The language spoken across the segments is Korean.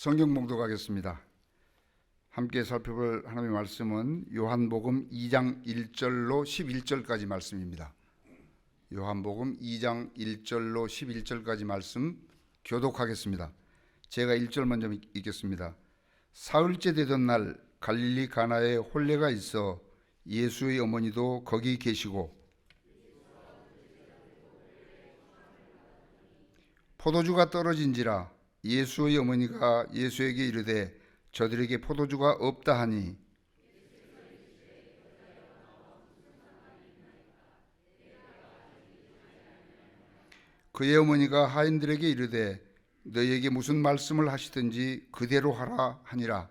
성경 봉독하겠습니다. 함께 살펴볼 하나님의 말씀은 요한복음 2장 1절로 11절까지 말씀입니다. 요한복음 2장 1절로 11절까지 말씀 교독하겠습니다. 제가 1절 먼저 읽겠습니다. 사흘째 되던 날 갈릴리 가나에 혼례가 있어 예수의 어머니도 거기 계시고 포도주가 떨어진지라 예수의 어머니가 예수에게 이르되 저들에게 포도주가 없다 하니 그의 어머니가 하인들에게 이르되 너희에게 무슨 말씀을 하시든지 그대로 하라 하니라.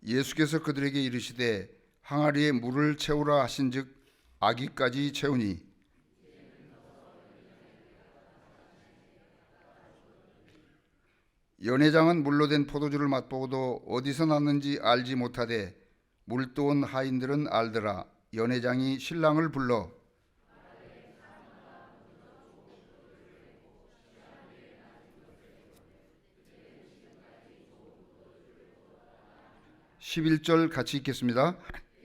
예수께서 그들에게 이르시되 항아리에 물을 채우라 하신즉 아기까지 채우니 연회장은 물로 된 포도주를 맛보고도 어디서 났는지 알지 못하되 물도온 하인들은 알더라. 연회장이 신랑을 불러 11절 같이 읽겠습니다.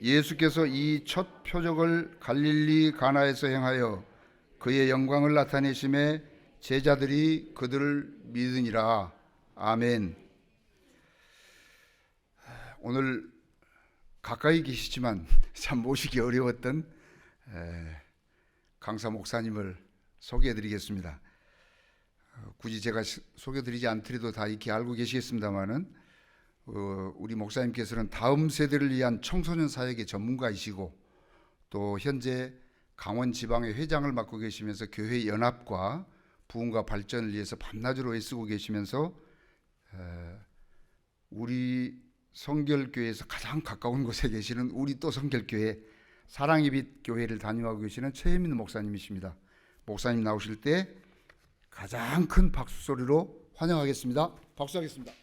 예수께서 이 첫 표적을 갈릴리 가나에서 행하여 그의 영광을 나타내심에 제자들이 그들을 믿으니라. 아멘. 오늘 가까이 계시지만 참 모시기 어려웠던 강사 목사님을 소개해드리겠습니다. 굳이 제가 소개드리지 않더라도 다 이렇게 알고 계시겠습니다만은 우리 목사님께서는 다음 세대를 위한 청소년 사역의 전문가이시고 또 현재 강원 지방의 회장을 맡고 계시면서 교회 연합과 부흥과 발전을 위해서 밤낮으로 애쓰고 계시면서 우리 성결교회에서 가장 가까운 곳에 계시는 우리 또 성결교회 사랑의 빛 교회를 담임하고 계시는 최혜민 목사님이십니다. 목사님 나오실 때 가장 큰 박수 소리로 환영하겠습니다. 박수하겠습니다.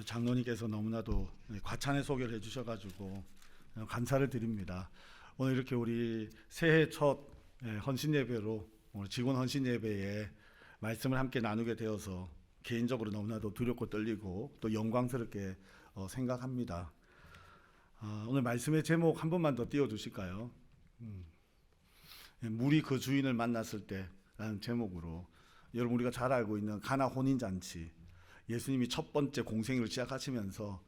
장로님께서 너무나도 과찬의 소개를 해주셔가지고 감사를 드립니다. 오늘 이렇게 우리 새해 첫 헌신 예배로 오늘 직원 헌신 예배에 말씀을 함께 나누게 되어서 개인적으로 너무나도 두렵고 떨리고 또 영광스럽게 생각합니다. 오늘 말씀의 제목 한 번만 더 띄워주실까요? 물이 그 주인을 만났을 때라는 제목으로 여러분 우리가 잘 알고 있는 가나 혼인잔치, 예수님이 첫 번째 공생애를 시작하시면서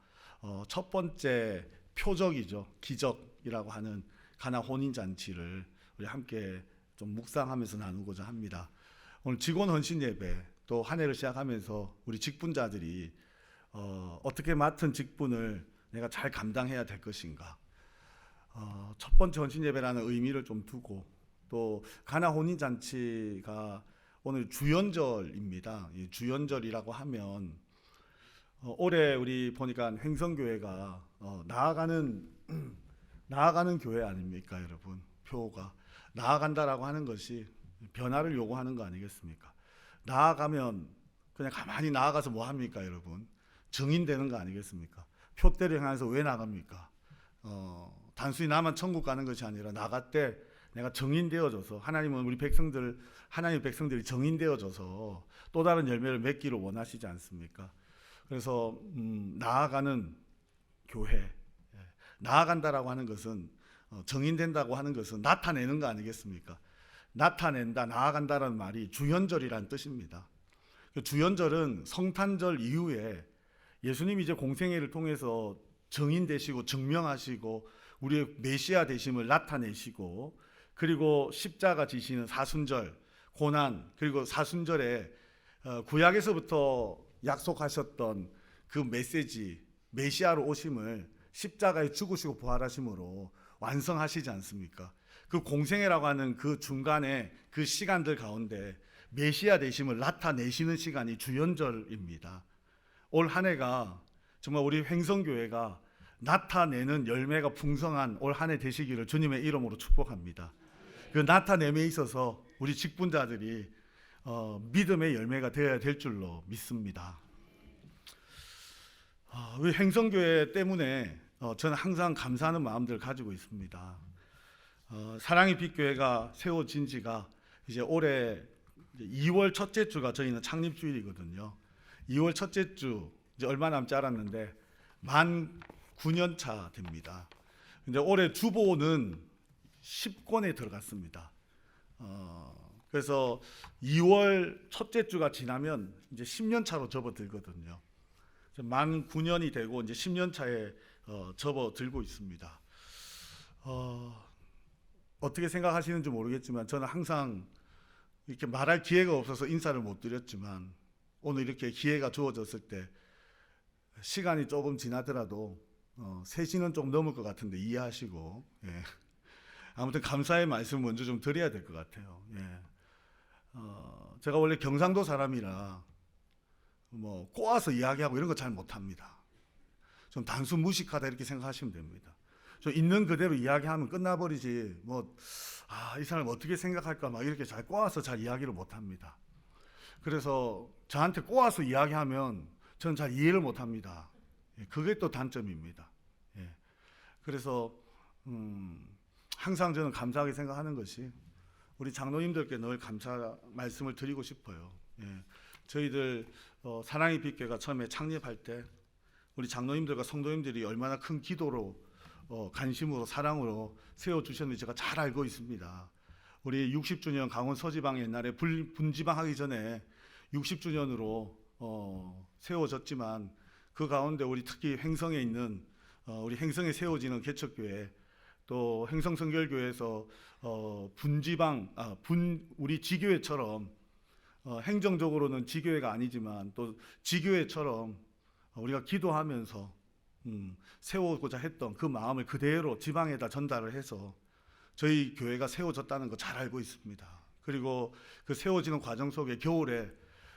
첫 번째 표적이죠. 기적이라고 하는 가나 혼인잔치를 우리 함께 좀 묵상하면서 나누고자 합니다. 오늘 직원 헌신 예배 또 한 해를 시작하면서 우리 직분자들이 어떻게 맡은 직분을 내가 잘 감당해야 될 것인가, 첫 번째 헌신 예배라는 의미를 좀 두고 또 가나 혼인잔치가 오늘 주연절입니다. 이 주연절이라고 하면 올해 우리 보니까 횡성교회가 나아가는 교회 아닙니까, 여러분? 표가 나아간다라고 하는 것이 변화를 요구하는 거 아니겠습니까? 나아가면 그냥 가만히 나아가서 뭐 합니까, 여러분? 정인되는 거 아니겠습니까? 표대를 향해서 왜 나갑니까? 단순히 나만 천국 가는 것이 아니라 나갈 때 내가 정인되어져서 하나님은 우리 백성들, 하나님의 백성들이 정인되어져서 또 다른 열매를 맺기를 원하시지 않습니까? 그래서 나아가는 교회, 나아간다라고 하는 것은 정인된다고 하는 것은 나타내는 거 아니겠습니까? 나타낸다, 나아간다라는 말이 주연절이라는 뜻입니다. 주연절은 성탄절 이후에 예수님이 이제 공생애를 통해서 정인되시고 증명하시고 우리의 메시아 되심을 나타내시고 그리고 십자가 지시는 사순절, 고난, 그리고 사순절에 구약에서부터 약속하셨던 그 메시지, 메시아로 오심을 십자가에 죽으시고 부활하심으로 완성하시지 않습니까? 그 공생애라고 하는 그 중간에 그 시간들 가운데 메시아 되심을 나타내시는 시간이 주연절입니다. 올 한 해가 정말 우리 횡성교회가 나타내는 열매가 풍성한 올 한 해 되시기를 주님의 이름으로 축복합니다. 그 나타냄에 있어서 우리 직분자들이 믿음의 열매가 되어야 될 줄로 믿습니다. 우리 행성교회 때문에 저는 항상 감사하는 마음들을 가지고 있습니다. 사랑의 빛교회가 세워진 지가 이제 올해 2월 첫째 주가 저희는 창립주일이거든요. 2월 첫째 주 이제 얼마 남지 않았는데 만 9년 차 됩니다. 근데 올해 주보는 10권에 들어갔습니다. 그래서 2월 첫째 주가 지나면 이제 10년 차로 접어들거든요. 만 9년이 되고 이제 10년 차에 접어들고 있습니다. 어떻게 생각하시는지 모르겠지만 저는 항상 이렇게 말할 기회가 없어서 인사를 못 드렸지만 오늘 이렇게 기회가 주어졌을 때 시간이 조금 지나더라도 3시는 좀 넘을 것 같은데 이해하시고, 예. 아무튼 감사의 말씀 먼저 좀 드려야 될 것 같아요. 예. 제가 원래 경상도 사람이라 뭐 꼬아서 이야기하고 이런 거 잘 못합니다. 좀 단순 무식하다 이렇게 생각하시면 됩니다. 좀 있는 그대로 이야기하면 끝나버리지 이 사람 어떻게 생각할까 막 이렇게 잘 꼬아서 잘 이야기를 못합니다. 그래서 저한테 꼬아서 이야기하면 저는 잘 이해를 못합니다. 그게 또 단점입니다. 예. 그래서 항상 저는 감사하게 생각하는 것이 우리 장로님들께 늘 감사 말씀을 드리고 싶어요. 예. 저희들 사랑의 빛교회가 처음에 창립할 때 우리 장로님들과 성도님들이 얼마나 큰 기도로 관심으로 사랑으로 세워주셨는지 제가 잘 알고 있습니다. 우리 60주년 강원 서지방 옛날에 분지방 하기 전에 60주년으로 세워졌지만 그 가운데 우리 특히 횡성에 있는 우리 횡성에 세워지는 개척교회 또 횡성성결교회에서 분지방 우리 지교회처럼 행정적으로는 지교회가 아니지만 또 지교회처럼 우리가 기도하면서 세우고자 했던 그 마음을 그대로 지방에다 전달을 해서 저희 교회가 세워졌다는 거 잘 알고 있습니다. 그리고 그 세워지는 과정 속에 겨울에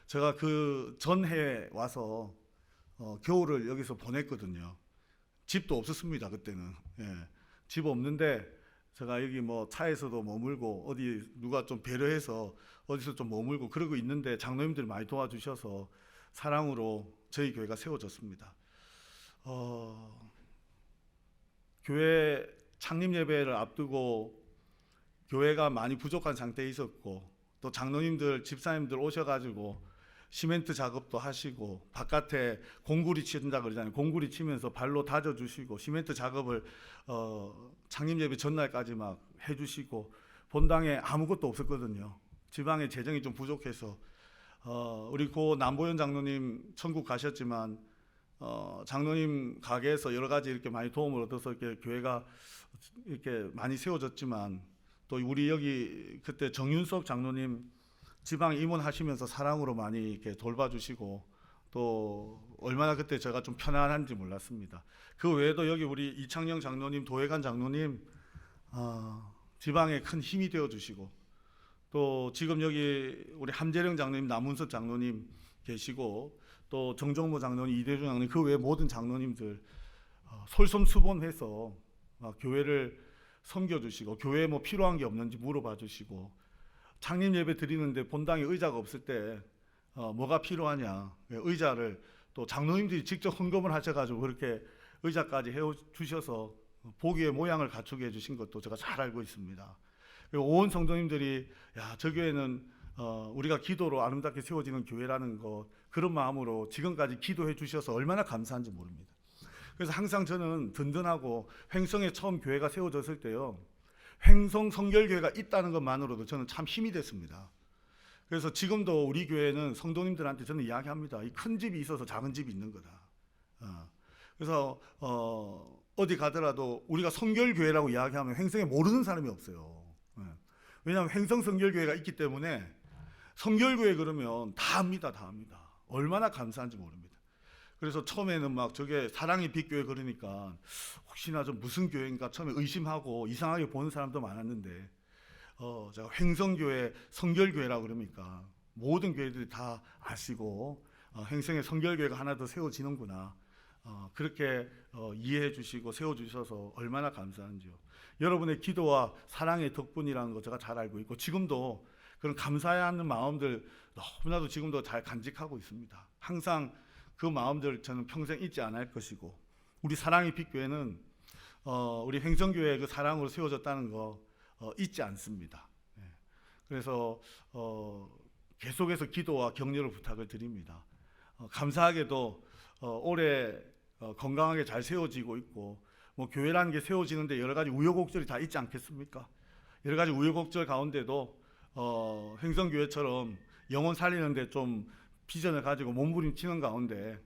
제가 그 전해에 와서 겨울을 여기서 보냈거든요. 집도 없었습니다. 그때는. 예. 집 없는데 제가 여기 뭐 차에서도 머물고 어디 누가 좀 배려해서 어디서 좀 머물고 그러고 있는데 장로님들이 많이 도와주셔서 사랑으로 저희 교회가 세워졌습니다. 교회 창립 예배를 앞두고 교회가 많이 부족한 상태에 있었고 또 장로님들 집사님들 오셔가지고 시멘트 작업도 하시고 바깥에 공구리 친다 그러잖아요. 공구리 치면서 발로 다져주시고 시멘트 작업을 창립 예배 전날까지 막 해주시고 본당에 아무것도 없었거든요. 지방에 재정이 좀 부족해서 우리 고 남보현 장로님 천국 가셨지만 장로님 가게에서 여러 가지 이렇게 많이 도움을 얻어서 이렇게 교회가 이렇게 많이 세워졌지만 또 우리 여기 그때 정윤석 장로님 지방 임원하시면서 사랑으로 많이 이렇게 돌봐주시고 또 얼마나 그때 제가 좀 편안한지 몰랐습니다. 그 외에도 여기 우리 이창영 장로님, 도혜관 장로님 지방에 큰 힘이 되어주시고 또 지금 여기 우리 함재령 장로님, 남문석 장로님 계시고 또 정종모 장로님, 이대중 장로님 그 외에 모든 장로님들 솔선수범해서 교회를 섬겨주시고 교회에 뭐 필요한 게 없는지 물어봐 주시고 창립 예배 드리는데 본당에 의자가 없을 때 뭐가 필요하냐 의자를 또 장로님들이 직접 헌금을 하셔가지고 그렇게 의자까지 해주셔서 보기의 모양을 갖추게 해주신 것도 제가 잘 알고 있습니다. 그리고 온 성도님들이 저 교회는 우리가 기도로 아름답게 세워지는 교회라는 것 그런 마음으로 지금까지 기도해 주셔서 얼마나 감사한지 모릅니다. 그래서 항상 저는 든든하고 횡성에 처음 교회가 세워졌을 때요 횡성 성결교회가 있다는 것만으로도 저는 참 힘이 됐습니다. 그래서 지금도 우리 교회는 성도님들한테 저는 이야기합니다. 이 큰 집이 있어서 작은 집이 있는 거다. 그래서 어디 가더라도 우리가 성결교회라고 이야기하면 횡성에 모르는 사람이 없어요. 왜냐하면 횡성 성결교회가 있기 때문에 성결교회 그러면 다 압니다. 다 압니다. 얼마나 감사한지 모릅니다. 그래서 처음에는 막 저게 사랑의 빛교회 그러니까 혹시나 좀 무슨 교회인가 처음에 의심하고 이상하게 보는 사람도 많았는데 제가 횡성교회 성결교회라고 그러니까 모든 교회들이 다 아시고 횡성에 성결교회가 하나 더 세워지는구나 그렇게 이해해 주시고 세워주셔서 얼마나 감사한지요. 여러분의 기도와 사랑의 덕분이라는 거 제가 잘 알고 있고 지금도 그런 감사하는 마음들 너무나도 지금도 잘 간직하고 있습니다. 항상 그 마음들 저는 평생 잊지 않을 것이고, 우리 사랑의 빛교회는 우리 횡성교회 그 사랑으로 세워졌다는 거 잊지 않습니다. 그래서 계속해서 기도와 격려를 부탁을 드립니다. 감사하게도 올해 건강하게 잘 세워지고 있고, 뭐 교회라는 게 세워지는데 여러 가지 우여곡절이 다 있지 않겠습니까? 여러 가지 우여곡절 가운데도 횡성교회처럼 영혼 살리는데 좀 비전을 가지고 몸부림치는 가운데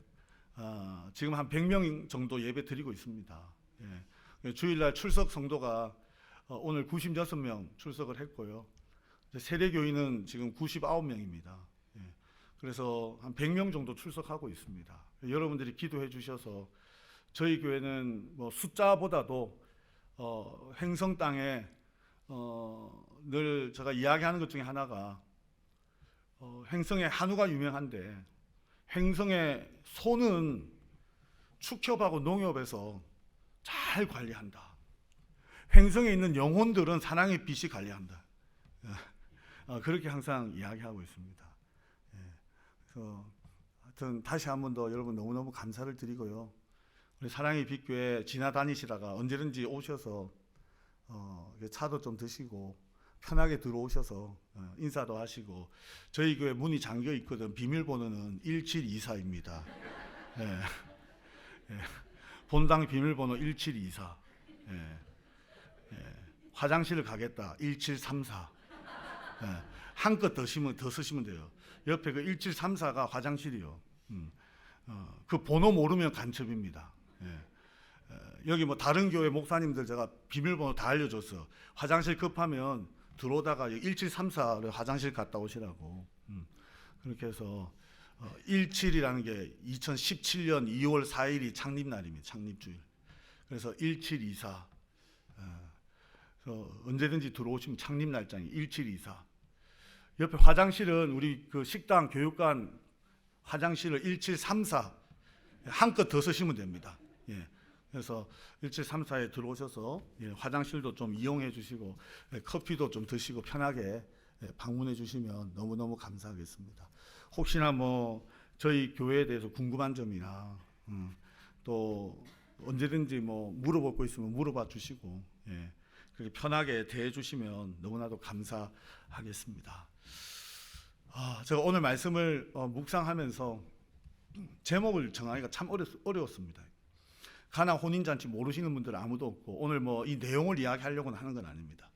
지금 한 100명 정도 예배 드리고 있습니다. 주일날 출석 성도가 오늘 96명 출석을 했고요. 세례교인은 지금 99명입니다. 그래서 한 100명 정도 출석하고 있습니다. 여러분들이 기도해 주셔서 저희 교회는 뭐 숫자보다도 횡성 땅에 늘 제가 이야기하는 것 중에 하나가 횡성의 한우가 유명한데, 횡성의 소는 축협하고 농협에서 잘 관리한다. 횡성에 있는 영혼들은 사랑의 빛이 관리한다. 그렇게 항상 이야기하고 있습니다. 그래서 하여튼 다시 한 번 더 여러분 너무너무 감사를 드리고요. 우리 사랑의 빛교회 지나다니시다가 언제든지 오셔서 차도 좀 드시고 편하게 들어오셔서 인사도 하시고, 저희 교회 문이 잠겨 있거든. 비밀번호는 1724입니다. 본당 비밀번호 1724. 화장실을 가겠다 1734. 한껏 더 쓰시면 돼요. 옆에 그 1734가 화장실이요. 그 번호 모르면 간첩입니다. 여기 뭐 다른 교회 목사님들 제가 비밀번호 다 알려줬어. 화장실 급하면 들어오다가 1734를 화장실 갔다 오시라고. 그렇게 해서 17이라는 게 2017년 2월 4일이 창립날입니다. 창립주일. 그래서 1724. 그래서 언제든지 들어오시면 창립날짜니 1724. 옆에 화장실은 우리 그 식당 교육관 화장실을 1734 한껏 더 쓰시면 됩니다. 그래서 1734에 들어오셔서 화장실도 좀 이용해 주시고 커피도 좀 드시고 편하게 방문해 주시면 너무너무 감사하겠습니다. 혹시나 뭐 저희 교회에 대해서 궁금한 점이나 또 언제든지 뭐 물어볼 거 있으면 물어봐 주시고 그렇게 편하게 대해 주시면 너무나도 감사하겠습니다. 제가 오늘 말씀을 묵상하면서 제목을 정하기가 참 어려웠습니다. 가나 혼인잔치 모르시는 분들은 아무도 없고, 오늘 뭐 이 내용을 이야기하려고 하는 건 아닙니다.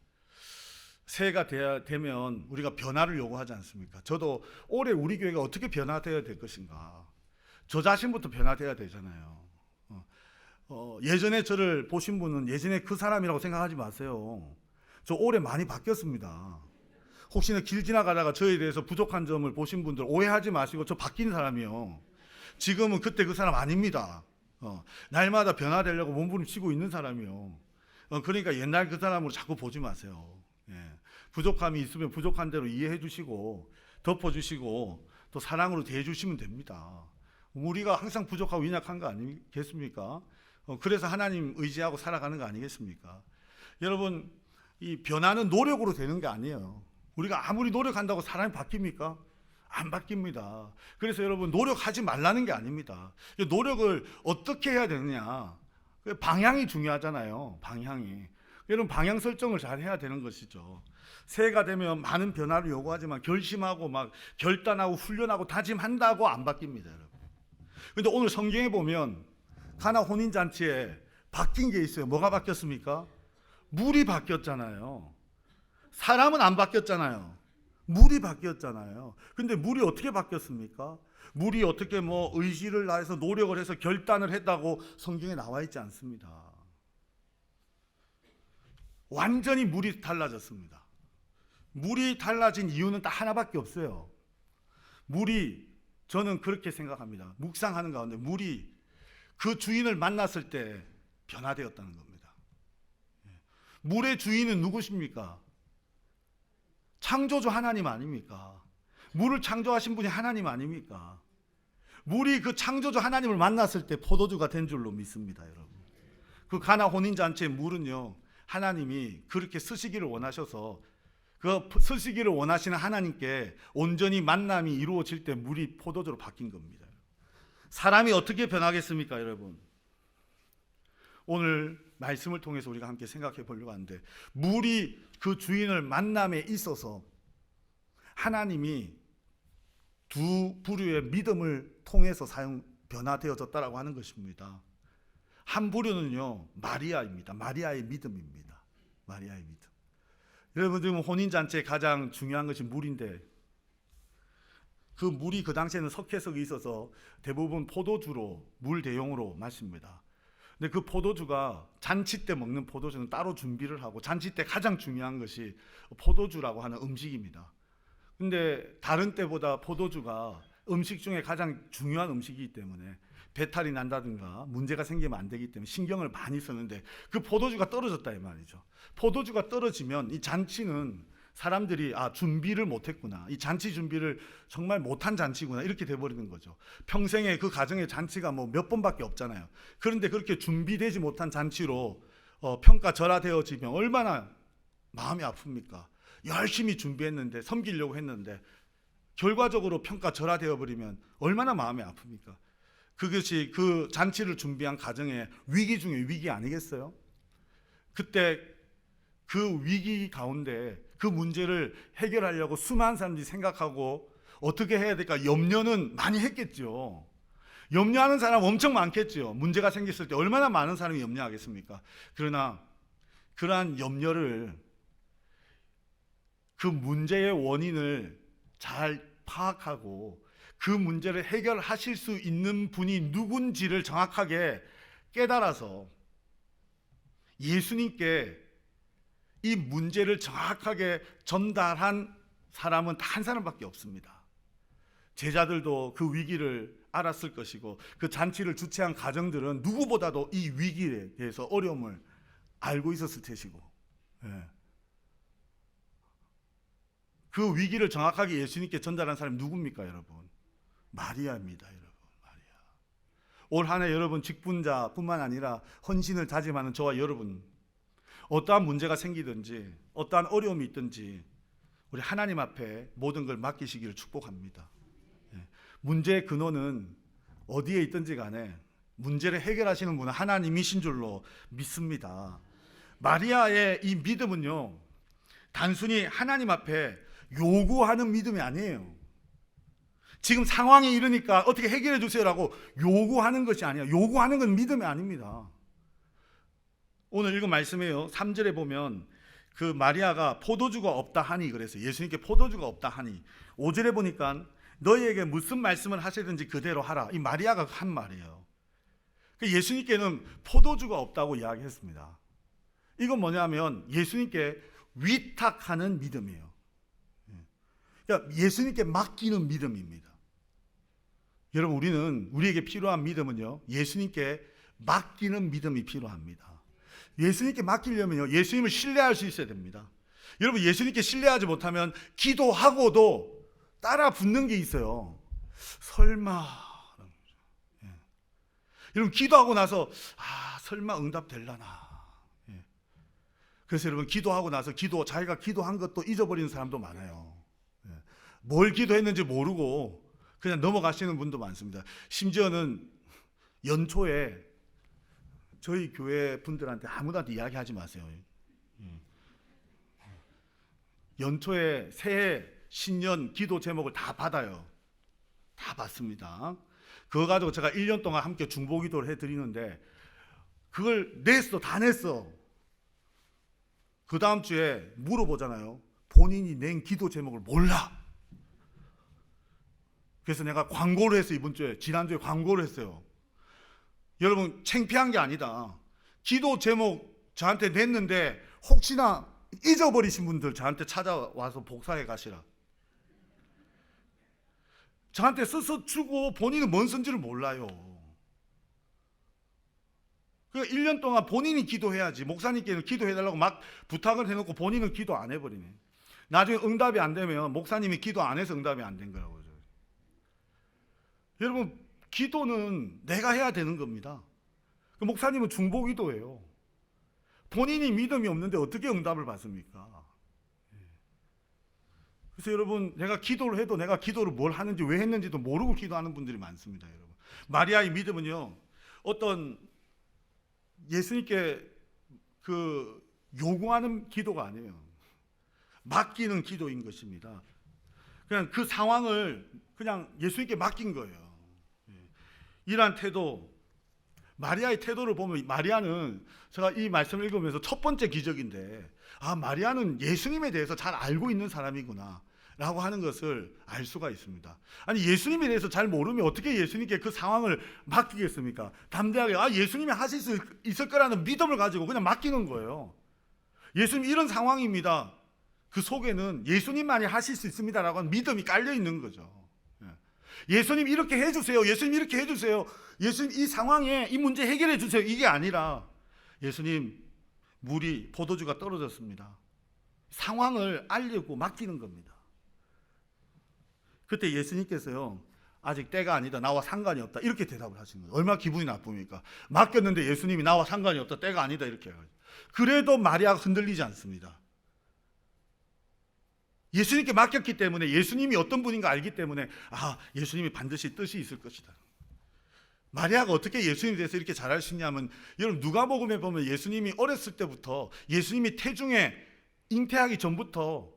새해가 되면 우리가 변화를 요구하지 않습니까? 저도 올해 우리 교회가 어떻게 변화되어야 될 것인가, 저 자신부터 변화되어야 되잖아요. 예전에 저를 보신 분은 예전에 그 사람이라고 생각하지 마세요. 저 올해 많이 바뀌었습니다. 혹시나 길 지나가다가 저에 대해서 부족한 점을 보신 분들 오해하지 마시고, 저 바뀐 사람이요. 지금은 그때 그 사람 아닙니다. 날마다 변화되려고 몸부림치고 있는 사람이요. 그러니까 옛날 그 사람으로 자꾸 보지 마세요. 부족함이 있으면 부족한 대로 이해해 주시고 덮어주시고 또 사랑으로 대해 주시면 됩니다. 우리가 항상 부족하고 연약한 거 아니겠습니까? 그래서 하나님 의지하고 살아가는 거 아니겠습니까? 여러분, 이 변화는 노력으로 되는 게 아니에요. 우리가 아무리 노력한다고 사람이 바뀝니까? 안 바뀝니다. 그래서 여러분, 노력하지 말라는 게 아닙니다. 노력을 어떻게 해야 되느냐, 방향이 중요하잖아요. 방향이. 여러분, 방향 설정을 잘 해야 되는 것이죠. 새해가 되면 많은 변화를 요구하지만 결심하고 막 결단하고 훈련하고 다짐한다고 안 바뀝니다, 여러분. 근데 오늘 성경에 보면 가나 혼인잔치에 바뀐 게 있어요. 뭐가 바뀌었습니까? 물이 바뀌었잖아요. 사람은 안 바뀌었잖아요. 물이 바뀌었잖아요. 근데 물이 어떻게 바뀌었습니까? 물이 어떻게 뭐 의지를 다해서 노력을 해서 결단을 했다고 성경에 나와 있지 않습니다. 완전히 물이 달라졌습니다. 물이 달라진 이유는 딱 하나밖에 없어요. 물이, 저는 그렇게 생각합니다. 묵상하는 가운데 물이 그 주인을 만났을 때 변화되었다는 겁니다. 물의 주인은 누구십니까? 창조주 하나님 아닙니까? 물을 창조하신 분이 하나님 아닙니까? 물이 그 창조주 하나님을 만났을 때 포도주가 된 줄로 믿습니다, 여러분. 그 가나 혼인잔치의 물은요, 하나님이 그렇게 쓰시기를 원하셔서 그 쓰시기를 원하시는 하나님께 온전히 만남이 이루어질 때 물이 포도주로 바뀐 겁니다. 사람이 어떻게 변하겠습니까, 여러분? 오늘 말씀을 통해서 우리가 함께 생각해 보려고 하는데, 물이 그 주인을 만남에 있어서 하나님이 두 부류의 믿음을 통해서 변화되어졌다라고 하는 것입니다. 한 부류는요, 마리아입니다. 마리아의 믿음입니다. 마리아의 믿음. 여러분, 지금 혼인잔치에 가장 중요한 것이 물인데, 그 물이 그 당시에는 석회석이 있어서 대부분 포도주로, 물 대용으로 마십니다. 근데 그 포도주가 잔치 때 먹는 포도주는 따로 준비를 하고, 잔치 때 가장 중요한 것이 포도주라고 하는 음식입니다. 근데 다른 때보다 포도주가 음식 중에 가장 중요한 음식이기 때문에 배탈이 난다든가 문제가 생기면 안 되기 때문에 신경을 많이 썼는데, 그 포도주가 떨어졌다 이 말이죠. 포도주가 떨어지면 이 잔치는 사람들이 준비를 못했구나, 이 잔치 준비를 정말 못한 잔치구나, 이렇게 돼버리는 거죠. 평생에 그 가정의 잔치가 뭐 몇 번밖에 없잖아요. 그런데 그렇게 준비되지 못한 잔치로 평가절하되어지면 얼마나 마음이 아픕니까? 열심히 준비했는데, 섬기려고 했는데 결과적으로 평가절하되어 버리면 얼마나 마음이 아픕니까? 그것이 그 잔치를 준비한 가정의 위기 중에 위기 아니겠어요? 그때 그 위기 가운데 그 문제를 해결하려고 수많은 사람들이 생각하고 어떻게 해야 될까 염려는 많이 했겠죠. 염려하는 사람 엄청 많겠죠. 문제가 생겼을 때 얼마나 많은 사람이 염려하겠습니까? 그러나 그러한 염려를, 그 문제의 원인을 잘 파악하고 그 문제를 해결하실 수 있는 분이 누군지를 정확하게 깨달아서 예수님께 이 문제를 정확하게 전달한 사람은 단 한 사람밖에 없습니다. 제자들도 그 위기를 알았을 것이고, 그 잔치를 주최한 가정들은 누구보다도 이 위기에 대해서 어려움을 알고 있었을 것이고, 그 위기를 정확하게 예수님께 전달한 사람이 누굽니까, 여러분? 마리아입니다, 여러분. 마리아. 올 한 해 여러분 직분자뿐만 아니라 헌신을 다짐하는 저와 여러분, 어떠한 문제가 생기든지 어떠한 어려움이 있든지 우리 하나님 앞에 모든 걸 맡기시기를 축복합니다. 문제의 근원은 어디에 있든지 간에 문제를 해결하시는 분은 하나님이신 줄로 믿습니다. 마리아의 이 믿음은요, 단순히 하나님 앞에 요구하는 믿음이 아니에요. 지금 상황이 이러니까 어떻게 해결해 주세요라고 요구하는 것이 아니에요. 요구하는 건 믿음이 아닙니다. 오늘 읽은 말씀이에요. 3절에 보면 그 마리아가 포도주가 없다 하니, 그래서 예수님께 포도주가 없다 하니, 5절에 보니까 너희에게 무슨 말씀을 하시든지 그대로 하라. 이 마리아가 한 말이에요. 예수님께는 포도주가 없다고 이야기했습니다. 이건 뭐냐면 예수님께 위탁하는 믿음이에요. 그러니까 예수님께 맡기는 믿음입니다. 여러분, 우리에게 필요한 믿음은요, 예수님께 맡기는 믿음이 필요합니다. 예수님께 맡기려면요, 예수님을 신뢰할 수 있어야 됩니다. 여러분, 예수님께 신뢰하지 못하면 기도하고도 따라 붙는 게 있어요. 설마. 여러분, 기도하고 나서 설마 응답될라나. 그래서 여러분, 기도하고 나서 자기가 기도한 것도 잊어버리는 사람도 많아요. 뭘 기도했는지 모르고 그냥 넘어가시는 분도 많습니다. 심지어는 연초에 저희 교회 분들한테 아무나한테 이야기하지 마세요. 연초에 새해 신년 기도 제목을 다 받아요. 다 받습니다. 그거 가지고 제가 1년 동안 함께 중보 기도를 해드리는데, 그걸 다 냈어. 그 다음 주에 물어보잖아요. 본인이 낸 기도 제목을 몰라. 그래서 내가 광고를 했어요. 지난주에 광고를 했어요. 여러분, 창피한 게 아니다. 기도 제목 저한테 냈는데 혹시나 잊어버리신 분들 저한테 찾아와서 복사해 가시라. 저한테 써서 주고 본인은 뭔 쓴지를 몰라요. 그러니까 1년 동안 본인이 기도해야지. 목사님께는 기도해달라고 막 부탁을 해놓고 본인은 기도 안 해버리네. 나중에 응답이 안 되면 목사님이 기도 안 해서 응답이 안 된 거라고. 여러분, 기도는 내가 해야 되는 겁니다. 목사님은 중보 기도예요. 본인이 믿음이 없는데 어떻게 응답을 받습니까? 그래서 여러분, 내가 기도를 해도 내가 기도를 뭘 하는지 왜 했는지도 모르고 기도하는 분들이 많습니다. 여러분, 마리아의 믿음은요, 어떤 예수님께 그 요구하는 기도가 아니에요. 맡기는 기도인 것입니다. 그냥 그 상황을 그냥 예수님께 맡긴 거예요. 이러한 태도, 마리아의 태도를 보면, 마리아는, 제가 이 말씀을 읽으면서 첫 번째 기적인데, 아, 마리아는 예수님에 대해서 잘 알고 있는 사람이구나 라고 하는 것을 알 수가 있습니다. 아니, 예수님에 대해서 잘 모르면 어떻게 예수님께 그 상황을 맡기겠습니까? 담대하게, 아, 예수님이 하실 수 있을 거라는 믿음을 가지고 그냥 맡기는 거예요. 예수님 이런 상황입니다. 그 속에는 예수님만이 하실 수 있습니다라고 하는 믿음이 깔려 있는 거죠. 예수님 이렇게 해주세요. 예수님 이렇게 해주세요. 예수님 이 상황에 이 문제 해결해 주세요. 이게 아니라, 예수님, 물이, 포도주가 떨어졌습니다. 상황을 알려고 맡기는 겁니다. 그때 예수님께서요, 아직 때가 아니다, 나와 상관이 없다, 이렇게 대답을 하신 거예요. 얼마나 기분이 나쁩니까? 맡겼는데 예수님이 나와 상관이 없다, 때가 아니다, 이렇게 해가지고. 그래도 마리아가 흔들리지 않습니다. 예수님께 맡겼기 때문에, 예수님이 어떤 분인가 알기 때문에, 아, 예수님이 반드시 뜻이 있을 것이다. 마리아가 어떻게 예수님에 대해서 이렇게 잘할 수 있냐면, 여러분, 누가복음에 보면 예수님이 어렸을 때부터, 예수님이 태중에 잉태하기 전부터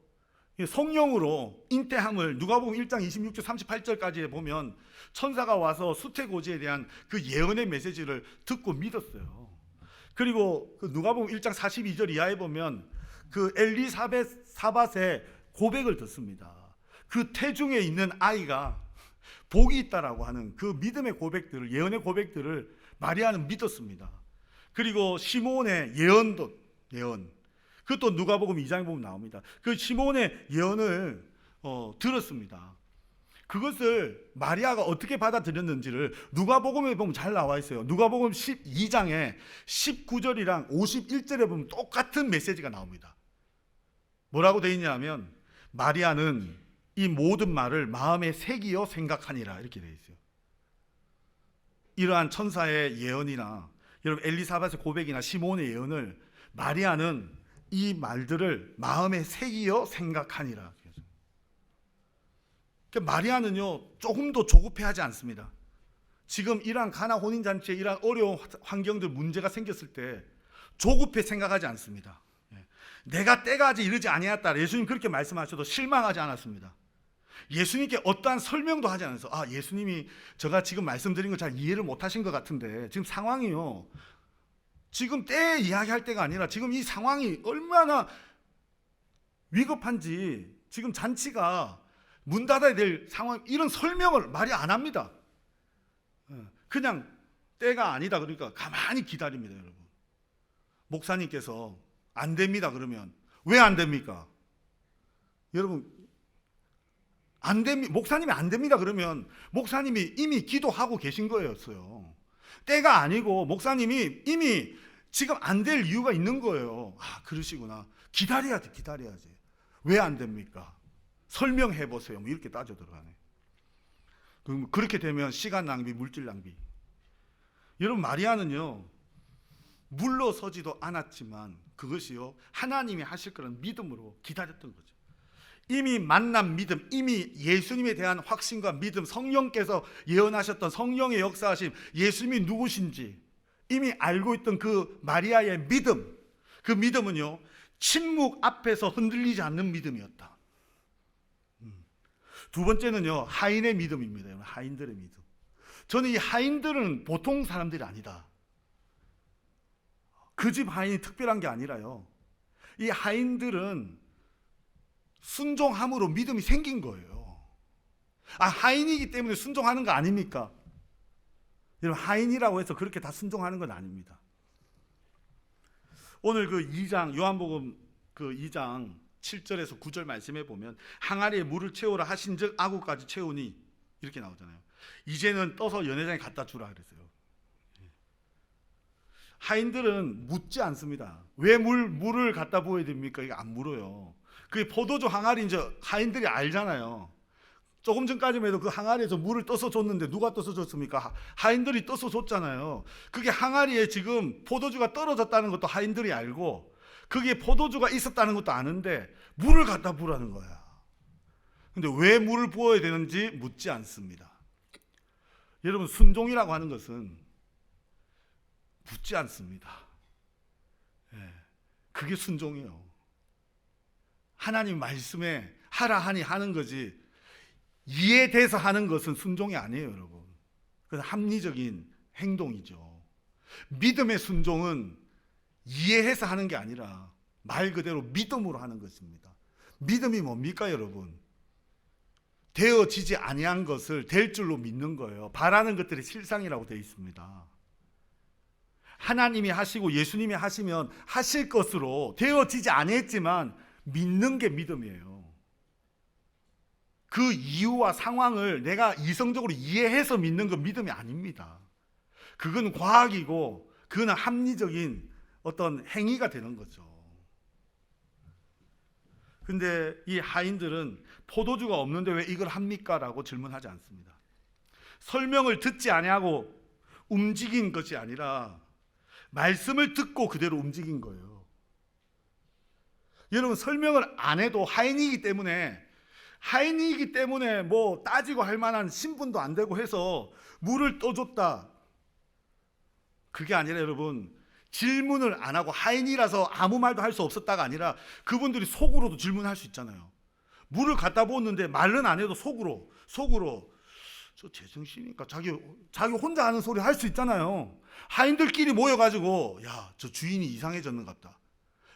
성령으로 잉태함을, 누가복음 1장 26절 38절까지 보면 천사가 와서 수태고지에 대한 그 예언의 메시지를 듣고 믿었어요. 그리고 그 누가복음 1장 42절 이하에 보면 그 사밧의 고백을 듣습니다. 그 태중에 있는 아이가 복이 있다라고 하는 그 믿음의 고백들을, 예언의 고백들을 마리아는 믿었습니다. 그리고 시몬의 예언, 그것도 누가복음 2장에 보면 나옵니다. 그 시몬의 예언을 들었습니다. 그것을 마리아가 어떻게 받아들였는지를 누가복음에 보면 잘 나와 있어요. 누가복음 12장에 19절이랑 51절에 보면 똑같은 메시지가 나옵니다. 뭐라고 되어 있냐면, 마리아는 이 모든 말을 마음에 새기어 생각하니라, 이렇게 되어 있어요. 이러한 천사의 예언이나, 여러분, 엘리사벳의 고백이나 시몬의 예언을 마리아는 이 말들을 마음에 새기어 생각하니라. 그러니까 마리아는요, 조금도 조급해하지 않습니다. 지금 이러한 가나 혼인잔치에 이러한 어려운 환경들, 문제가 생겼을 때 조급해 생각하지 않습니다. 내가 때가 아직 이르지 아니하였다, 예수님 그렇게 말씀하셔도 실망하지 않았습니다. 예수님께 어떠한 설명도 하지 않아서, 아, 예수님이 제가 지금 말씀드린 걸 잘 이해를 못하신 것 같은데, 지금 상황이요, 지금 때 이야기할 때가 아니라 지금 이 상황이 얼마나 위급한지, 지금 잔치가 문 닫아야 될 상황, 이런 설명을 말이 안 합니다. 그냥 때가 아니다 그러니까 가만히 기다립니다. 여러분, 목사님께서 안 됩니다 그러면 왜 안 됩니까? 여러분, 안 됩니다. 목사님이 안 됩니다 그러면 목사님이 이미 기도하고 계신 거였어요. 때가 아니고 목사님이 이미 지금 안 될 이유가 있는 거예요. 아, 그러시구나. 기다려야지. 왜 안 됩니까? 설명해 보세요. 뭐 이렇게 따져 들어가네. 그럼 그렇게 되면 시간 낭비, 물질 낭비. 여러분, 마리아는요, 물러서지도 않았지만 그것이요, 하나님이 하실 거라는 믿음으로 기다렸던 거죠. 이미 만난 믿음, 이미 예수님에 대한 확신과 믿음, 성령께서 예언하셨던 성령의 역사하심, 예수님이 누구신지 이미 알고 있던 그 마리아의 믿음, 그 믿음은요, 침묵 앞에서 흔들리지 않는 믿음이었다. 두 번째는요, 하인의 믿음입니다. 하인들의 믿음. 저는 이 하인들은 보통 사람들이 아니다. 그 집 하인이 특별한 게 아니라요, 이 하인들은 순종함으로 믿음이 생긴 거예요. 아, 하인이기 때문에 순종하는 거 아닙니까? 여러분, 하인이라고 해서 그렇게 다 순종하는 건 아닙니다. 오늘 그 2장, 요한복음 그 2장 7절에서 9절 말씀해 보면, 항아리에 물을 채우라 하신즉 아구까지 채우니, 이렇게 나오잖아요. 이제는 떠서 연회장에 갖다 주라 그랬어요. 하인들은 묻지 않습니다. 왜 물을 갖다 부어야 됩니까? 이거 안 물어요. 그게 포도주 항아리, 이제 하인들이 알잖아요. 조금 전까지만 해도 그 항아리에서 물을 떠서 줬는데 누가 떠서 줬습니까? 하인들이 떠서 줬잖아요. 그게 항아리에 지금 포도주가 떨어졌다는 것도 하인들이 알고, 거기에 포도주가 있었다는 것도 아는데 물을 갖다 부으라는 거야. 근데 왜 물을 부어야 되는지 묻지 않습니다. 여러분, 순종이라고 하는 것은 묻지 않습니다. 그게 순종이에요. 하나님 말씀에 하라 하니 하는 거지, 이해돼서 하는 것은 순종이 아니에요, 여러분. 그건 합리적인 행동이죠. 믿음의 순종은 이해해서 하는 게 아니라 말 그대로 믿음으로 하는 것입니다. 믿음이 뭡니까, 여러분? 되어지지 아니한 것을 될 줄로 믿는 거예요. 바라는 것들이 실상이라고 되어 있습니다. 하나님이 하시고 예수님이 하시면 하실 것으로 되어지지 아니했지만 믿는 게 믿음이에요. 그 이유와 상황을 내가 이성적으로 이해해서 믿는 건 믿음이 아닙니다. 그건 과학이고 그건 합리적인 어떤 행위가 되는 거죠. 근데 이 하인들은 포도주가 없는데 왜 이걸 합니까? 라고 질문하지 않습니다. 설명을 듣지 아니하고 움직인 것이 아니라 말씀을 듣고 그대로 움직인 거예요. 여러분, 설명을 안 해도 하인이기 때문에 뭐 따지고 할 만한 신분도 안 되고 해서 물을 떠줬다, 그게 아니라 여러분, 질문을 안 하고 하인이라서 아무 말도 할 수 없었다가 아니라 그분들이 속으로도 질문할 수 있잖아요. 물을 갖다 부었는데 말은 안 해도 속으로 저 제정신이니까 자기 혼자 하는 소리 할 수 있잖아요. 하인들끼리 모여가지고 야, 저 주인이 이상해졌는갑다,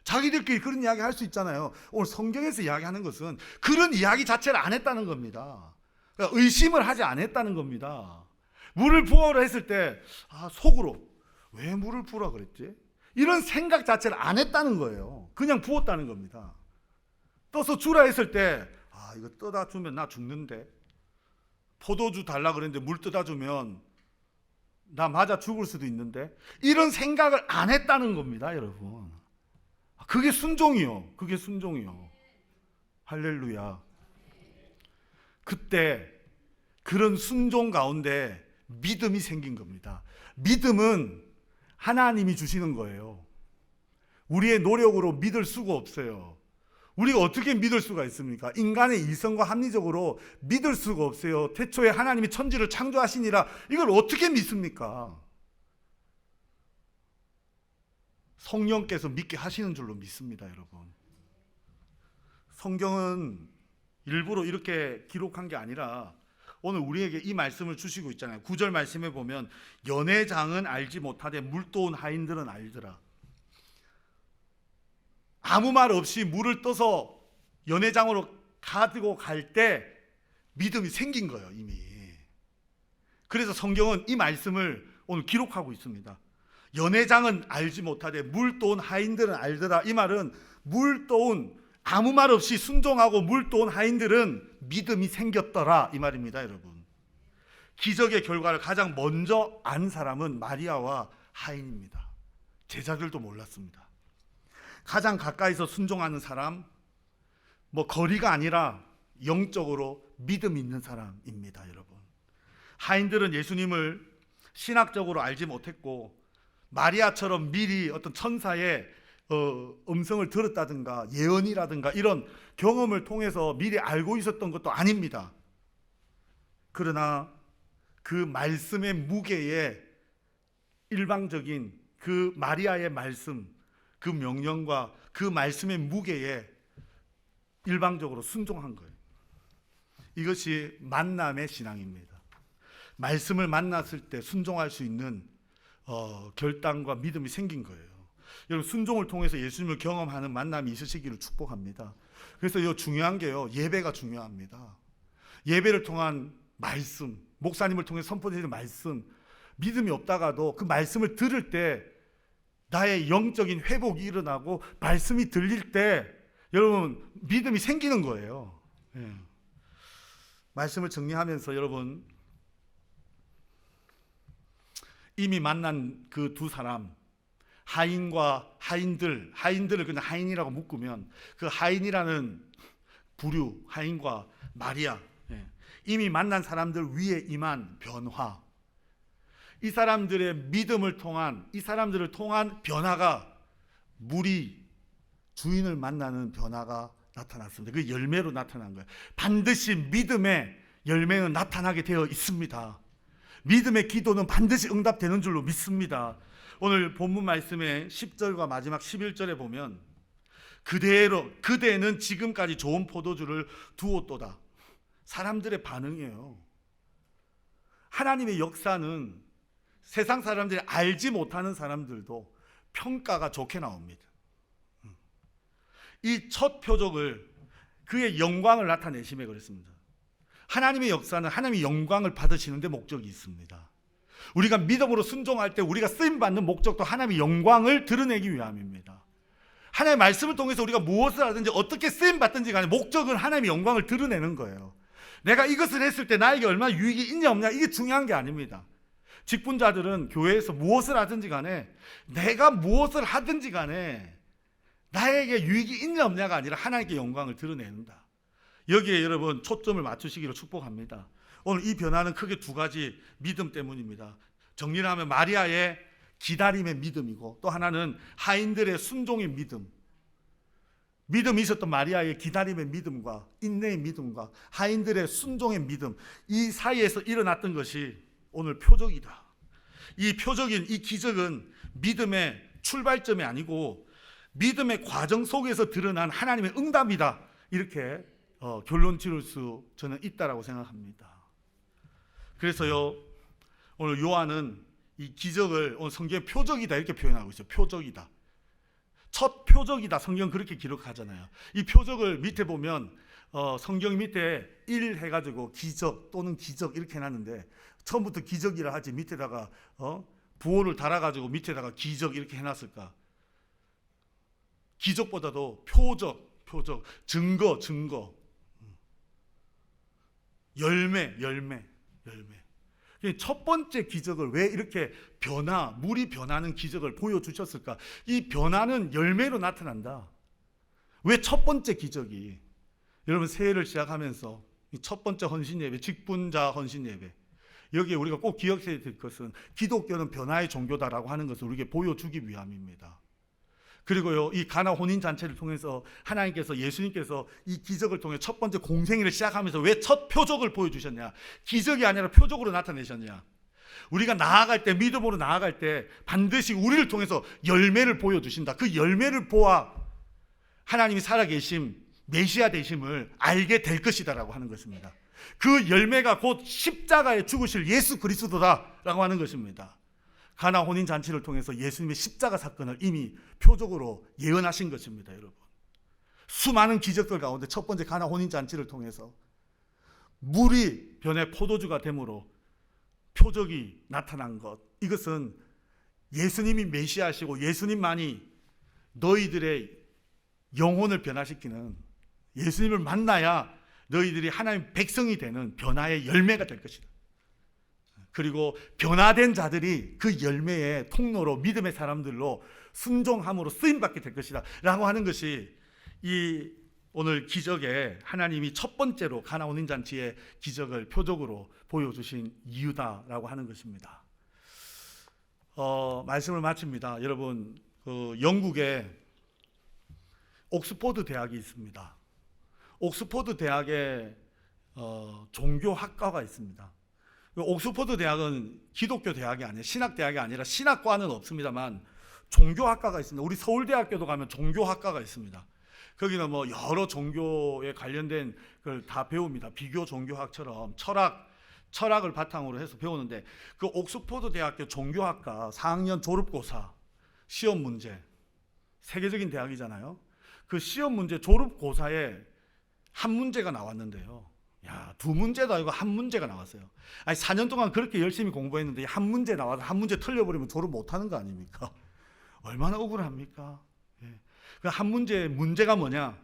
자기들끼리 그런 이야기 할 수 있잖아요. 오늘 성경에서 이야기하는 것은 그런 이야기 자체를 안 했다는 겁니다. 그러니까 의심을 하지 않았다는 겁니다. 물을 부어라 했을 때 속으로 왜 물을 부으라 그랬지? 이런 생각 자체를 안 했다는 거예요. 그냥 부었다는 겁니다. 떠서 주라 했을 때 이거 떠다 주면 나 죽는데, 포도주 달라 그랬는데 물 떠다 주면 나 맞아 죽을 수도 있는데, 이런 생각을 안 했다는 겁니다, 여러분. 그게 순종이요. 그게 순종이요. 할렐루야. 그때 그런 순종 가운데 믿음이 생긴 겁니다. 믿음은 하나님이 주시는 거예요. 우리의 노력으로 믿을 수가 없어요. 우리가 어떻게 믿을 수가 있습니까? 인간의 이성과 합리적으로 믿을 수가 없어요. 태초에 하나님이 천지를 창조하시니라, 이걸 어떻게 믿습니까? 성령께서 믿게 하시는 줄로 믿습니다, 여러분. 성경은 일부러 이렇게 기록한 게 아니라 오늘 우리에게 이 말씀을 주시고 있잖아요. 9절 말씀에 보면 연회장은 알지 못하되 물도온 하인들은 알더라. 아무 말 없이 물을 떠서 연회장으로 가지고 갈 때 믿음이 생긴 거예요, 이미. 그래서 성경은 이 말씀을 오늘 기록하고 있습니다. 연회장은 알지 못하되 물도온 하인들은 알더라. 이 말은 물도온, 아무 말 없이 순종하고 물도온 하인들은 믿음이 생겼더라, 이 말입니다, 여러분. 기적의 결과를 가장 먼저 안 사람은 마리아와 하인입니다. 제자들도 몰랐습니다. 가장 가까이서 순종하는 사람, 뭐 거리가 아니라 영적으로 믿음 있는 사람입니다, 여러분. 하인들은 예수님을 신학적으로 알지 못했고 마리아처럼 미리 어떤 천사의 음성을 들었다든가 예언이라든가 이런 경험을 통해서 미리 알고 있었던 것도 아닙니다. 그러나 그 말씀의 무게에 일방적인 그 마리아의 말씀, 그 명령과 그 말씀의 무게에 일방적으로 순종한 거예요. 이것이 만남의 신앙입니다. 말씀을 만났을 때 순종할 수 있는 결단과 믿음이 생긴 거예요. 여러분, 순종을 통해서 예수님을 경험하는 만남이 있으시기를 축복합니다. 그래서 이 중요한 게요, 예배가 중요합니다. 예배를 통한 말씀, 목사님을 통해 선포되는 말씀, 믿음이 없다가도 그 말씀을 들을 때 나의 영적인 회복이 일어나고 말씀이 들릴 때 여러분 믿음이 생기는 거예요. 말씀을 정리하면서 여러분, 이미 만난 그 두 사람, 하인과 하인들을 그냥 하인이라고 묶으면 그 하인이라는 부류, 하인과 마리아, 이미 만난 사람들 위에 임한 변화, 이 사람들의 믿음을 통한, 이 사람들을 통한 변화가, 물이 주인을 만나는 변화가 나타났습니다. 그 열매로 나타난 거예요. 반드시 믿음의 열매는 나타나게 되어 있습니다. 믿음의 기도는 반드시 응답되는 줄로 믿습니다. 오늘 본문 말씀의 10절과 마지막 11절에 보면 그대로 그대는 지금까지 좋은 포도주를 두었도다. 사람들의 반응이에요. 하나님의 역사는 세상 사람들이 알지 못하는 사람들도 평가가 좋게 나옵니다. 이 첫 표적을 그의 영광을 나타내심에 그랬습니다. 하나님의 역사는 하나님의 영광을 받으시는 데 목적이 있습니다. 우리가 믿음으로 순종할 때 우리가 쓰임받는 목적도 하나님의 영광을 드러내기 위함입니다. 하나님의 말씀을 통해서 우리가 무엇을 하든지 어떻게 쓰임받든지 간에 목적은 하나님의 영광을 드러내는 거예요. 내가 이것을 했을 때 나에게 얼마나 유익이 있냐 없냐 이게 중요한 게 아닙니다. 직분자들은 교회에서 무엇을 하든지 간에 내가 무엇을 하든지 간에 나에게 유익이 있냐 없냐가 아니라 하나님께 영광을 드러낸다. 여기에 여러분 초점을 맞추시기를 축복합니다. 오늘 이 변화는 크게 두 가지 믿음 때문입니다. 정리를 하면 마리아의 기다림의 믿음이고 또 하나는 하인들의 순종의 믿음. 믿음이 있었던 마리아의 기다림의 믿음과 인내의 믿음과 하인들의 순종의 믿음, 이 사이에서 일어났던 것이 오늘 표적이다. 이 표적인 이 기적은 믿음의 출발점이 아니고 믿음의 과정 속에서 드러난 하나님의 응답이다. 이렇게 결론 지을 수 저는 있다라고 생각합니다. 그래서요 오늘 요한은 이 기적을 오늘 성경의 표적이다 이렇게 표현하고 있어요. 표적이다. 첫 표적이다. 성경 그렇게 기록하잖아요. 이 표적을 밑에 보면 성경 밑에 1 해가지고 기적 또는 기적 이렇게 해놨는데 처음부터 기적이라 하지 밑에다가 부호를 달아가지고 밑에다가 기적 이렇게 해놨을까? 기적보다도 표적, 증거, 열매. 첫 번째 기적을 왜 이렇게 물이 변하는 기적을 보여주셨을까? 이 변화는 열매로 나타난다. 왜 첫 번째 기적이? 여러분 새해를 시작하면서 이 첫 번째 헌신예배, 직분자 헌신예배, 여기에 우리가 꼭 기억해야 될 것은 기독교는 변화의 종교다라고 하는 것을 우리에게 보여주기 위함입니다. 그리고요 이 가나 혼인잔치를 통해서 하나님께서 예수님께서 이 기적을 통해 첫 번째 공생애를 시작하면서 왜 첫 표적을 보여주셨냐? 기적이 아니라 표적으로 나타내셨냐? 우리가 나아갈 때 믿음으로 나아갈 때 반드시 우리를 통해서 열매를 보여주신다. 그 열매를 보아 하나님이 살아계심 메시아 되심을 알게 될 것이다라고 하는 것입니다. 그 열매가 곧 십자가에 죽으실 예수 그리스도다라고 하는 것입니다. 가나 혼인 잔치를 통해서 예수님의 십자가 사건을 이미 표적으로 예언하신 것입니다. 여러분 수많은 기적들 가운데 첫 번째 가나 혼인 잔치를 통해서 물이 변해 포도주가 됨으로 표적이 나타난 것, 이것은 예수님이 메시아시고 예수님만이 너희들의 영혼을 변화시키는, 예수님을 만나야 너희들이 하나님 백성이 되는 변화의 열매가 될 것이다. 그리고 변화된 자들이 그 열매의 통로로 믿음의 사람들로 순종함으로 쓰임받게 될 것이다 라고 하는 것이 이 오늘 기적에 하나님이 첫 번째로 가나 혼인잔치의 기적을 표적으로 보여주신 이유다라고 하는 것입니다. 말씀을 마칩니다. 여러분 영국에 옥스포드 대학이 있습니다. 옥스포드 대학에 종교학과가 있습니다. 옥스포드 대학은 기독교 대학이 아니라 신학 대학이 아니라 신학과는 없습니다만 종교학과가 있습니다. 우리 서울대학교도 가면 종교학과가 있습니다. 거기는 뭐 여러 종교에 관련된 걸 다 배웁니다. 비교 종교학처럼 철학을 바탕으로 해서 배우는데 그 옥스포드 대학교 종교학과 4학년 졸업고사 시험 문제, 세계적인 대학이잖아요. 그 시험 문제 졸업고사에 한 문제가 나왔는데요. 야, 두 문제도 아니고 한 문제가 나왔어요. 아니 4년 동안 그렇게 열심히 공부했는데 한 문제 나와서 한 문제 틀려버리면 졸업 못하는 거 아닙니까? 얼마나 억울합니까? 예. 그 한 문제가 뭐냐?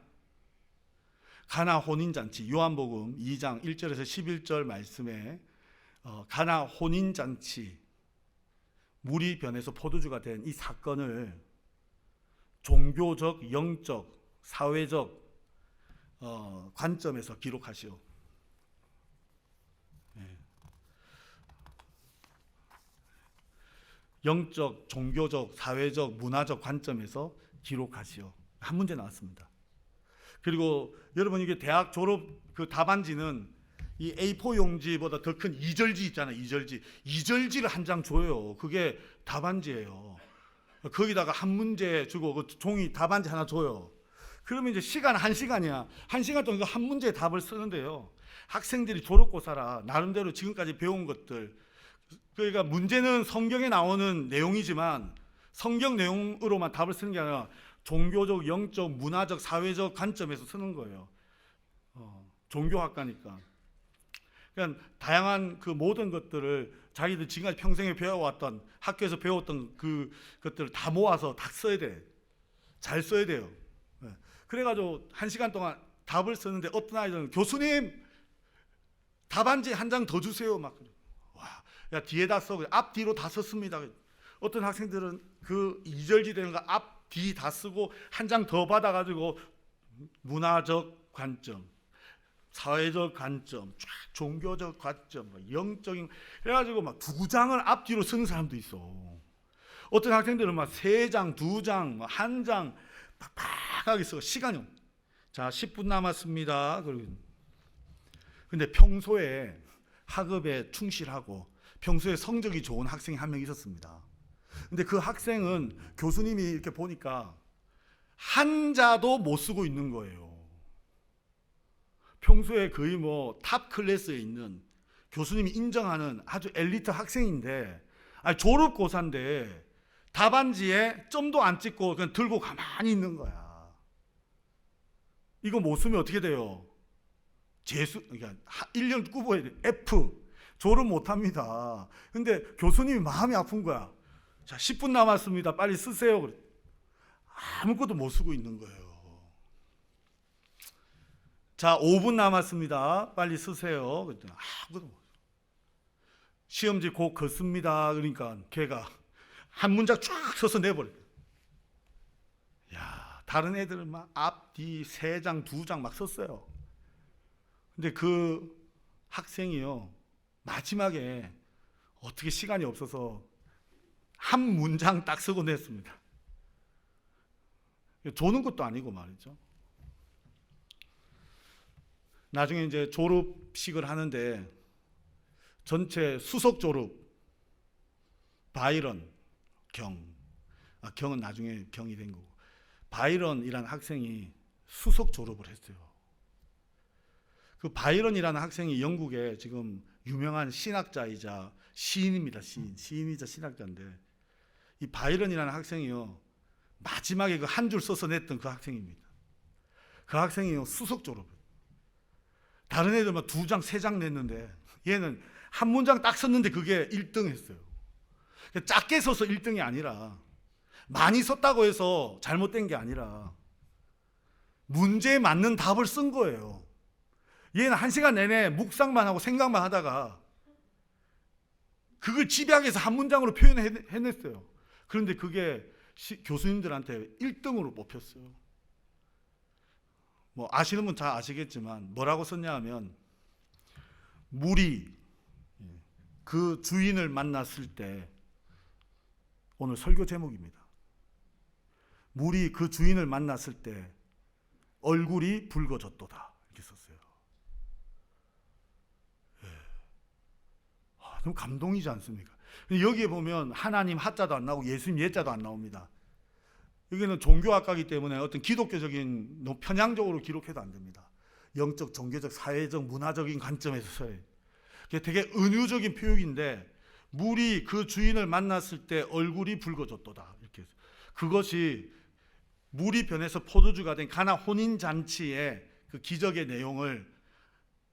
가나 혼인잔치, 요한복음 2장 1절에서 11절 말씀에 가나 혼인잔치, 물이 변해서 포도주가 된 이 사건을 종교적, 영적, 사회적 관점에서 기록하시오. 영적, 종교적, 사회적, 문화적 관점에서 기록하시오. 한 문제 나왔습니다. 그리고 여러분 이게 대학 졸업 그 답안지는 이 A4 용지보다 더 큰 이절지 있잖아요. 이절지를 한 장 줘요. 그게 답안지예요. 거기다가 한 문제 주고 그 종이 답안지 하나 줘요. 그러면 이제 시간 1시간이야. 1시간 동안 한 문제의 답을 쓰는데요. 학생들이 졸업고사라 나름대로 지금까지 배운 것들, 그러니까 문제는 성경에 나오는 내용이지만 성경 내용으로만 답을 쓰는 게 아니라 종교적, 영적, 문화적, 사회적 관점에서 쓰는 거예요. 종교학과니까. 그러니까 다양한 그 모든 것들을 자기들 지금까지 평생에 배워왔던, 학교에서 배웠던 그 것들을 다 모아서 다 써야 돼. 잘 써야 돼요. 그래가지고 1시간 동안 답을 쓰는데 어떤 아이들은 교수님 답안지 한 장 더 주세요. 막 와, 야 뒤에다 써. 앞뒤로 다 썼습니다. 어떤 학생들은 그 이절지 되는 거 앞, 뒤 다 쓰고 한 장 더 받아가지고 문화적 관점, 사회적 관점, 종교적 관점, 영적인 그래가지고 막 2장을 앞뒤로 쓰는 사람도 있어. 어떤 학생들은 막 3장, 2장, 1장 팍팍하게 써. 시간이 없. 자, 10분 남았습니다. 근데 평소에 학업에 충실하고 평소에 성적이 좋은 학생이 한 명 있었습니다. 근데 그 학생은 교수님이 이렇게 보니까 한자도 못 쓰고 있는 거예요. 평소에 거의 뭐 탑 클래스에 있는 교수님이 인정하는 아주 엘리트 학생인데, 아니 졸업고사인데 답안지에 점도 안 찍고 그냥 들고 가만히 있는 거야. 이거 못 쓰면 어떻게 돼요? 재수, 그러니까 1년 꾸버야 돼. F. 졸업 못 합니다. 근데 교수님이 마음이 아픈 거야. 자, 10분 남았습니다. 빨리 쓰세요. 그래. 아무것도 못 쓰고 있는 거예요. 자, 5분 남았습니다. 빨리 쓰세요. 그랬더니 아무것도 못. 시험지 곧 걷습니다. 그러니까 걔가 한 문장 쫙 써서 내버려. 야, 다른 애들은 막 앞, 뒤 3장, 2장 막 썼어요. 근데 그 학생이요, 마지막에 어떻게 시간이 없어서 한 문장 딱 쓰고 냈습니다. 조는 것도 아니고 말이죠. 나중에 이제 졸업식을 하는데 전체 수석 졸업 바이런 경은 나중에 경이 된 거고, 바이런이라는 학생이 수석 졸업을 했어요. 그 바이런이라는 학생이 영국의 지금 유명한 신학자이자 시인입니다. 시인이자 신학자인데, 이 바이런이라는 학생이요, 마지막에 그 한 줄 써서 냈던 그 학생입니다. 그 학생이요, 수석 졸업. 다른 애들만 2장, 3장 냈는데 얘는 한 문장 딱 썼는데 그게 1등 했어요. 작게 써서 1등이 아니라, 많이 썼다고 해서 잘못된 게 아니라 문제에 맞는 답을 쓴 거예요. 얘는 1시간 내내 묵상만 하고 생각만 하다가 그걸 집약해서 한 문장으로 표현해냈어요. 그런데 그게 교수님들한테 1등으로 뽑혔어요. 뭐 아시는 분 잘 아시겠지만 뭐라고 썼냐 하면, 물이 그 주인을 만났을 때, 오늘 설교 제목입니다. 물이 그 주인을 만났을 때 얼굴이 붉어졌도다, 이렇게 썼어요. 너무 감동이지 않습니까? 여기에 보면 하나님 하자도 안 나오고 예수님 예자도 안 나옵니다. 여기는 종교학과이기 때문에 어떤 기독교적인 편향적으로 기록해도 안 됩니다. 영적, 종교적, 사회적, 문화적인 관점에서 써요. 되게 은유적인 표현인데, 물이 그 주인을 만났을 때 얼굴이 붉어졌도다, 이렇게. 그것이 물이 변해서 포도주가 된 가나 혼인잔치의 그 기적의 내용을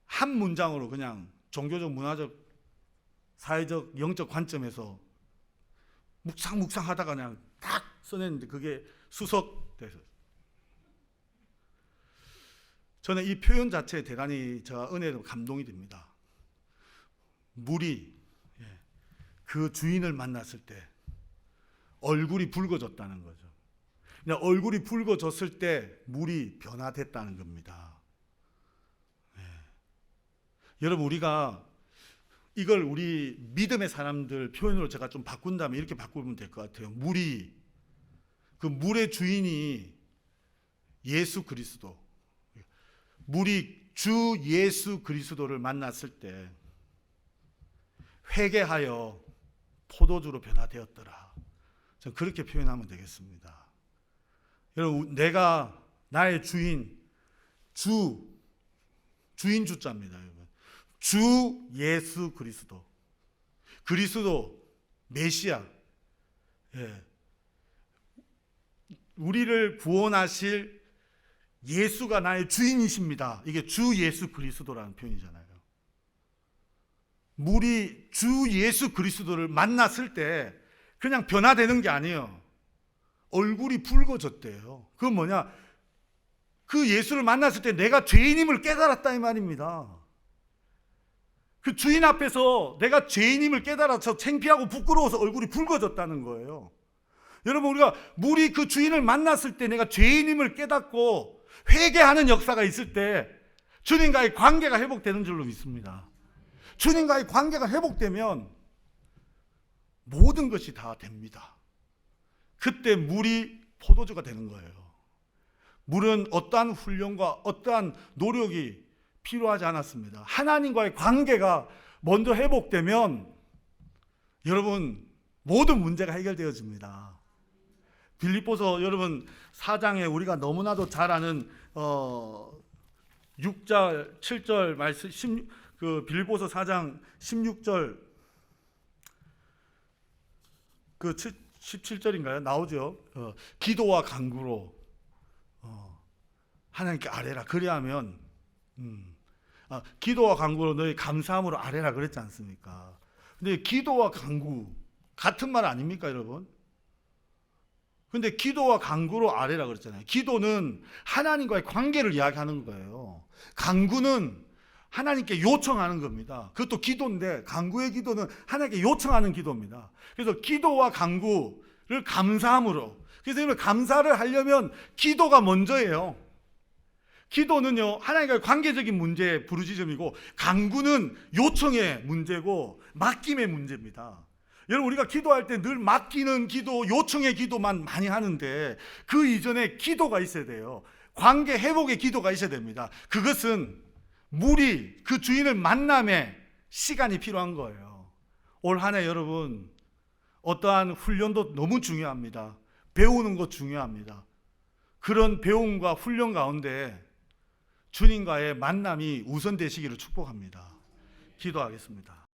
한 문장으로 그냥 종교적, 문화적, 사회적, 영적 관점에서 묵상하다가 그냥 딱 써냈는데 그게 수석돼서, 저는 이 표현 자체에 대단히 제가 은혜로 감동이 됩니다. 물이 그 주인을 만났을 때 얼굴이 붉어졌다는 거죠. 그냥 얼굴이 붉어졌을 때 물이 변화됐다는 겁니다. 여러분, 우리가 이걸 우리 믿음의 사람들 표현으로 제가 좀 바꾼다면 이렇게 바꾸면 될 것 같아요. 물이, 그 물의 주인이 예수 그리스도, 물이 주 예수 그리스도를 만났을 때 회개하여 포도주로 변화되었더라. 전 그렇게 표현하면 되겠습니다. 여러분, 내가 나의 주인, 주인 주자입니다. 여러분. 주 예수 그리스도, 메시아, 예. 우리를 구원하실 예수가 나의 주인이십니다. 이게 주 예수 그리스도라는 표현이잖아요. 물이 주 예수 그리스도를 만났을 때 그냥 변화되는 게 아니에요. 얼굴이 붉어졌대요. 그건 뭐냐? 그 예수를 만났을 때 내가 죄인임을 깨달았다 이 말입니다. 그 주인 앞에서 내가 죄인임을 깨달아서 창피하고 부끄러워서 얼굴이 붉어졌다는 거예요. 여러분, 우리가 물이 그 주인을 만났을 때 내가 죄인임을 깨닫고 회개하는 역사가 있을 때 주님과의 관계가 회복되는 줄로 믿습니다. 주님과의 관계가 회복되면 모든 것이 다 됩니다. 그때 물이 포도주가 되는 거예요. 물은 어떠한 훈련과 어떠한 노력이 필요하지 않았습니다. 하나님과의 관계가 먼저 회복되면 여러분 모든 문제가 해결되어집니다. 빌립보서 여러분 4장에 우리가 너무나도 잘 아는 6절 7절 말씀 그 빌립보서 4장 16절 그 17절인가요? 나오죠. 기도와 간구로 하나님께 아뢰라. 그리하면 기도와 간구로 너희 감사함으로 아뢰라 그랬지 않습니까? 근데 기도와 간구 같은 말 아닙니까, 여러분? 근데 기도와 간구로 아뢰라 그랬잖아요. 기도는 하나님과의 관계를 이야기하는 거예요. 간구는 하나님께 요청하는 겁니다. 그것도 기도인데 간구의 기도는 하나님께 요청하는 기도입니다. 그래서 기도와 간구를 감사함으로. 그래서 이걸 감사를 하려면 기도가 먼저예요. 기도는요, 하나님과의 관계적인 문제의 부르짖음이고 간구는 요청의 문제고 맡김의 문제입니다. 여러분, 우리가 기도할 때 늘 맡기는 기도, 요청의 기도만 많이 하는데 그 이전에 기도가 있어야 돼요. 관계 회복의 기도가 있어야 됩니다. 그것은 물이 그 주인을 만남에 시간이 필요한 거예요. 올 한 해 여러분 어떠한 훈련도 너무 중요합니다. 배우는 것 중요합니다. 그런 배움과 훈련 가운데 주님과의 만남이 우선되시기를 축복합니다. 기도하겠습니다.